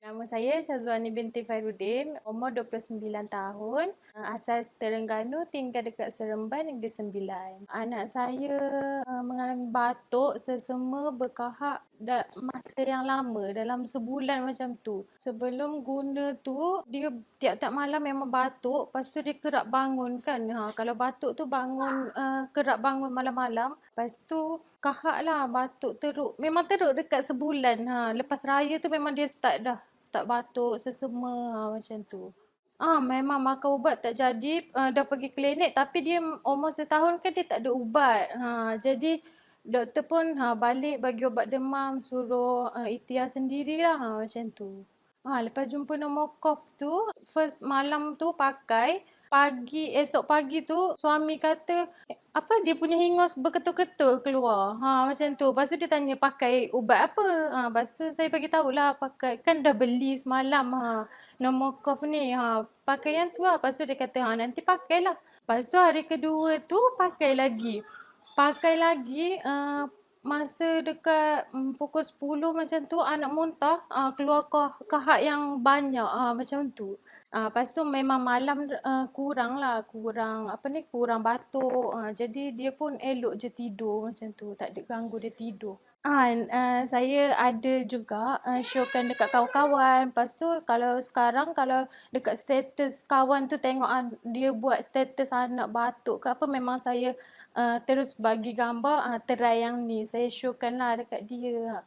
Nama saya Syazwani binti Khairuddin, umur 29 tahun, asal Terengganu, tinggal dekat Seremban, Negeri Sembilan. Anak saya mengalami batuk, sesama, berkahak masa yang lama, dalam sebulan macam tu. Sebelum guna tu, dia tiap-tiap malam memang batuk, lepas tu dia kerap bangun kan. Kalau batuk tu bangun, kerap bangun malam-malam. Lepas tu kahak lah, batuk teruk. Memang teruk dekat sebulan. Lepas raya tu memang dia start batuk, sesama macam tu. Memang makan ubat tak jadi, dah pergi klinik tapi dia umur setahun kan dia tak ada ubat. Jadi doktor pun balik bagi ubat demam, suruh ikhtiar sendirilah macam tu. Lepas jumpa nombor cough tu, first malam tu pakai, esok pagi tu suami kata apa dia punya hingus berketul-ketul keluar. Macam tu. Lepas tu dia tanya pakai ubat apa. Lepas tu saya bagi tahulah pakai, kan dah beli semalam nombor cough ni. Pakai yang tu lah. Lepas tu dia kata nanti pakailah. Lepas tu hari kedua tu pakai lagi. Pakai lagi masa dekat pukul 10 macam tu anak muntah, keluar kahak yang banyak macam tu. Lepas tu memang malam kurang lah, kurang batuk. Jadi dia pun elok je tidur macam tu, tak ada ganggu dia tidur. Saya ada juga showkan dekat kawan-kawan. Lepas tu kalau sekarang kalau dekat status kawan tu tengok dia buat status anak batuk ke apa, memang saya terus bagi gambar, try yang ni. Saya showkan lah dekat dia.